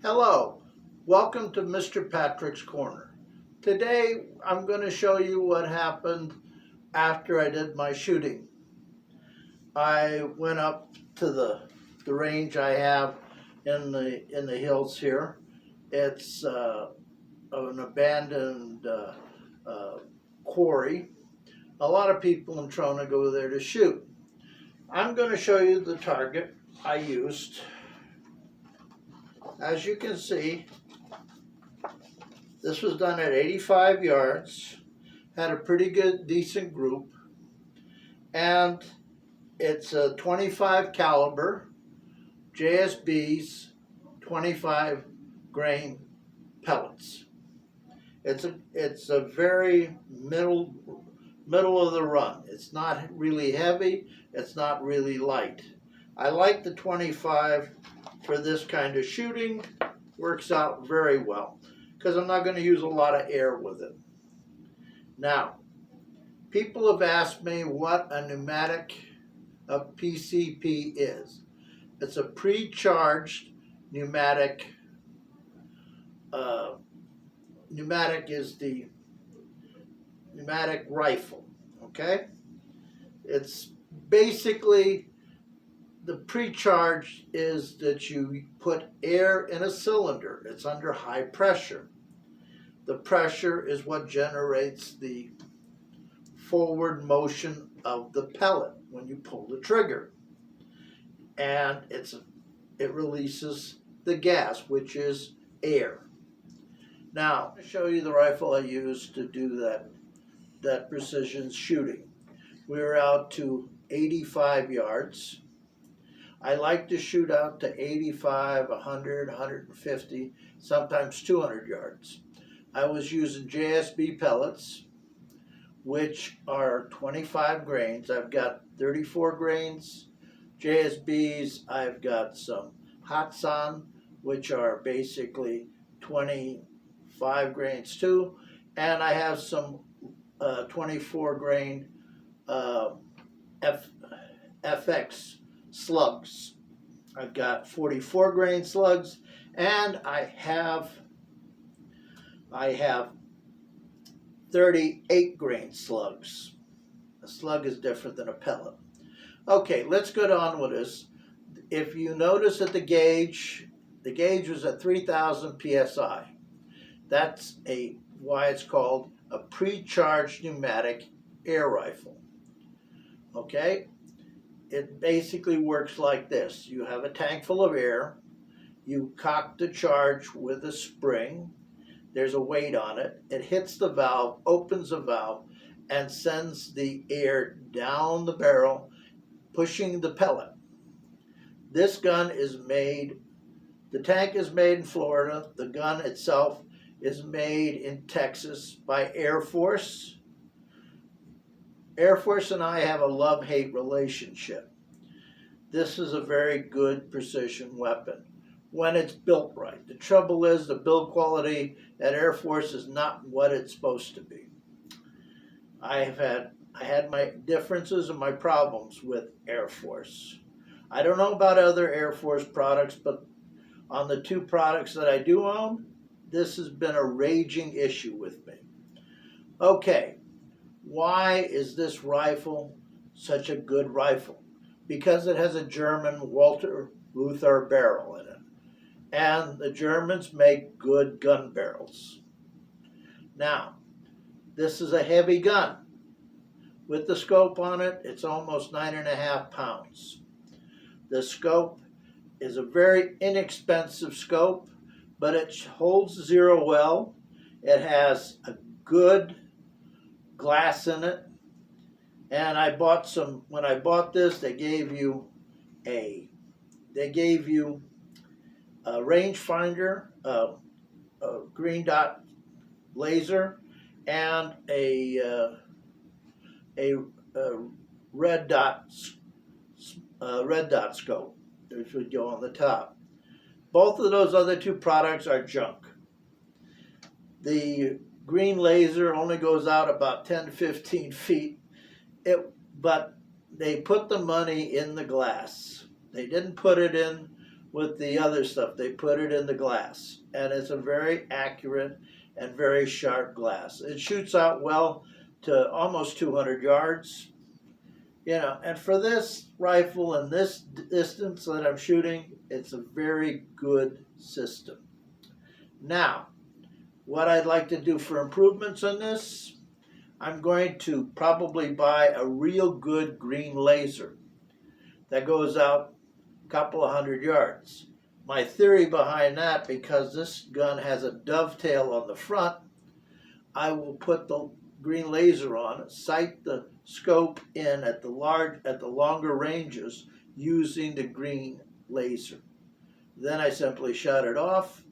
Hello, welcome to Mr. Patrick's Corner. Today I'm going to show you what happened after I did my shooting. I went up to the range I have in the hills here. It's an abandoned quarry. A lot of people in Trona go there to shoot. I'm going to show you the target I used. As you can see, this was done at 85 yards, had a pretty good, decent group, and it's a 25 caliber JSB's 25 grain pellets. It's a very middle of the run. It's not really heavy, it's not really light. I like the 25 for this kind of shooting. Works out very well because I'm not going to use a lot of air with it. Now, people have asked me what a pneumatic of PCP is. It's a pre-charged pneumatic. Pneumatic is the pneumatic rifle, okay? It's basically, the pre-charge is that you put air in a cylinder. It's under high pressure. The pressure is what generates the forward motion of the pellet when you pull the trigger. And it releases the gas, which is air. Now, I'll show you the rifle I used to do that precision shooting. We were out to 85 yards. I like to shoot out to 85, 100, 150, sometimes 200 yards. I was using JSB pellets, which are 25 grains. I've got 34 grains. JSBs, I've got some Hatsan, which are basically 25 grains too. And I have some 24 grain FX slugs. I've got 44 grain slugs, and I have 38 grain slugs. A slug is different than a pellet. Okay, let's go on with this. If you notice that the gauge was at 3,000 psi. That's why it's called a pre-charged pneumatic air rifle. Okay? It basically works like this. You have a tank full of air. You cock the charge with a spring. There's a weight on it. It hits the valve, opens the valve, and sends the air down the barrel, pushing the pellet. This gun is made, the tank is made in Florida. The gun itself is made in Texas by Airforce. Airforce and I have a love-hate relationship. This is a very good precision weapon when it's built right. The trouble is the build quality at Airforce is not what it's supposed to be. I had my differences and my problems with Airforce. I don't know about other Airforce products, but on the two products that I do own, this has been a raging issue with me. Okay. Why is this rifle such a good rifle? Because it has a German Walter Luther barrel in it. And the Germans make good gun barrels. Now, this is a heavy gun. With the scope on it, it's almost 9.5 pounds. The scope is a very inexpensive scope, but it holds zero well. It has a good glass in it, and I bought some. When I bought this, they gave you a rangefinder, a green dot laser, and a red dot scope, which would go on the top. Both of those other two products are junk. The green laser only goes out about 10 to 15 feet, but they put the money in the glass. They didn't put it in with the other stuff. They put it in the glass, and it's a very accurate and very sharp glass. It shoots out well to almost 200 yards. And for this rifle and this distance that I'm shooting, it's a very good system. Now, what I'd like to do for improvements on this, I'm going to probably buy a real good green laser that goes out a couple of 100 yards. My theory behind that, because this gun has a dovetail on the front, I will put the green laser on, sight the scope in at the longer ranges using the green laser. Then I simply shut it off,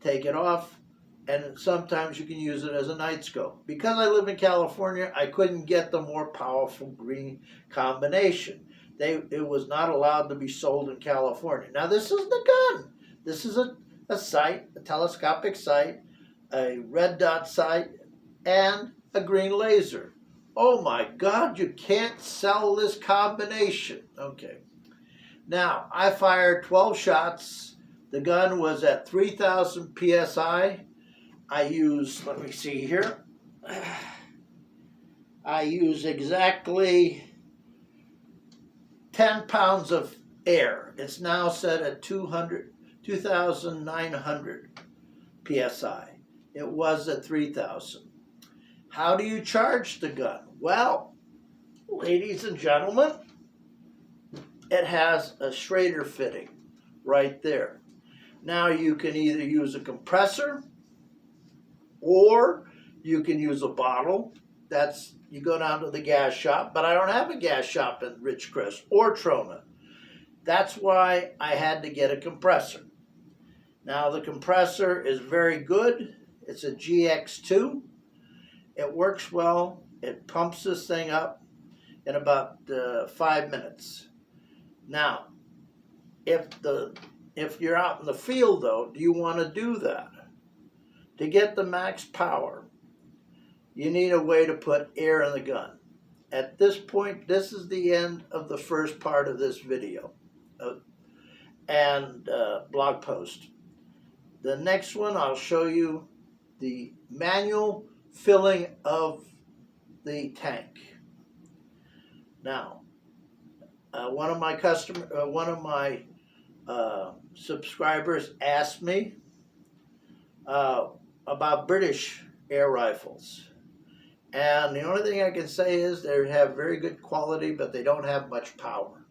take it off, and sometimes you can use it as a night scope. Because I live in California, I couldn't get the more powerful green combination. It was not allowed to be sold in California. Now this is the gun. This is a sight, a telescopic sight, a red dot sight, and a green laser. Oh my God, you can't sell this combination. Okay. Now, I fired 12 shots. The gun was at 3,000 PSI. I used, let me see here. I used exactly 10 pounds of air. It's now set at 2,900 PSI. It was at 3,000. How do you charge the gun? Well, ladies and gentlemen, it has a Schrader fitting right there. Now you can either use a compressor or you can use a bottle. You go down to the gas shop, but I don't have a gas shop in Ridgecrest or Trona. That's why I had to get a compressor. Now the compressor is very good. It's a GX2. It works well. It pumps this thing up in about 5 minutes. Now, if you're out in the field though, do you want to do that? To get the max power, you need a way to put air in the gun. At this point, this is the end of the first part of this video and blog post. The next one, I'll show you the manual filling of the tank. Now, one of my subscribers asked me about British air rifles. And the only thing I can say is they have very good quality, but they don't have much power.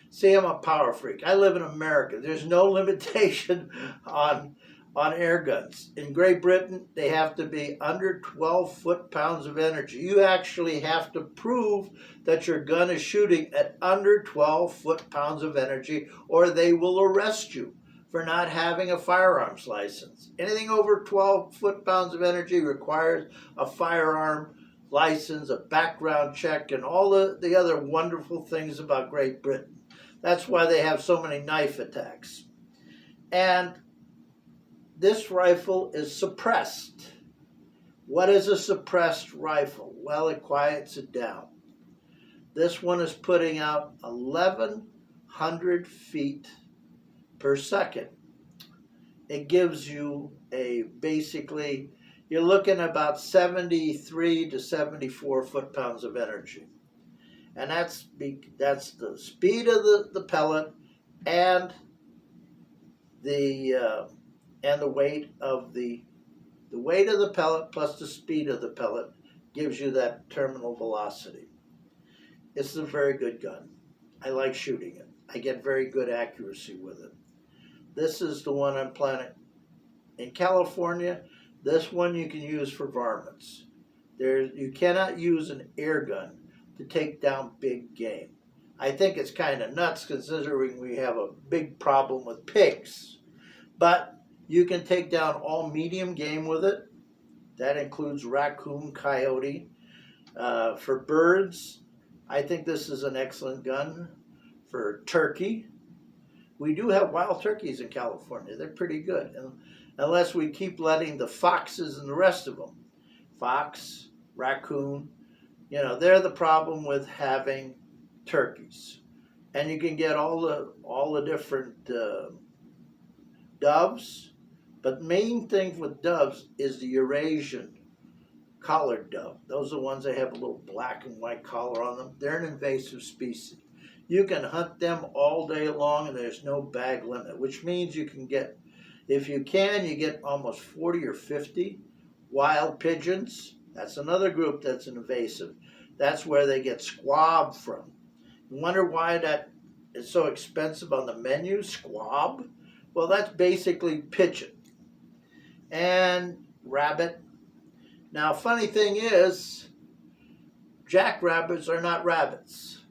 See, I'm a power freak. I live in America. There's no limitation on air guns. In Great Britain, they have to be under 12 foot-pounds of energy. You actually have to prove that your gun is shooting at under 12 foot-pounds of energy, or they will arrest you for not having a firearms license. Anything over 12 foot-pounds of energy requires a firearm license, a background check, and all the other wonderful things about Great Britain. That's why they have so many knife attacks. And this rifle is suppressed. What is a suppressed rifle? Well, it quiets it down. This one is putting out 1,100 feet per second. It gives you basically, you're looking about 73 to 74 foot-pounds of energy. And that's the speed of the pellet and the weight of the pellet plus the speed of the pellet gives you that terminal velocity. It's a very good gun. I like shooting it. I get very good accuracy with it. This is the one I'm planning. In California, this one you can use for varmints. You cannot use an air gun to take down big game. I think it's kind of nuts considering we have a big problem with pigs. But you can take down all medium game with it. That includes raccoon, coyote. For birds, I think this is an excellent gun. For turkey, we do have wild turkeys in California. They're pretty good, unless we keep letting the foxes and the rest of them. Fox, raccoon, they're the problem with having turkeys. And you can get all the different doves, but main thing with doves is the Eurasian collared dove. Those are the ones that have a little black and white collar on them. They're an invasive species. You can hunt them all day long and there's no bag limit, which means you can get, if you can, you get almost 40 or 50 wild pigeons. That's another group that's invasive. That's where they get squab from. You wonder why that is so expensive on the menu, squab? Well, that's basically pigeon. And rabbit. Now, funny thing is, jackrabbits are not rabbits.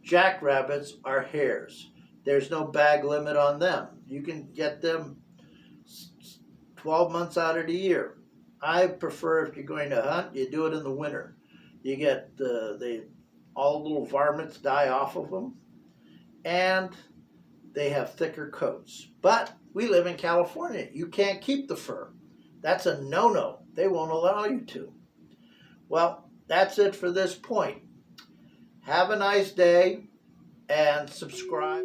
Jackrabbits are hares. There's no bag limit on them. You can get them 12 months out of the year. I prefer, if you're going to hunt, you do it in the winter. You get all the little varmints die off of them, and they have thicker coats. But we live in California. You can't keep the fur. That's a no-no. They won't allow you to. Well, that's it for this point. Have a nice day and subscribe.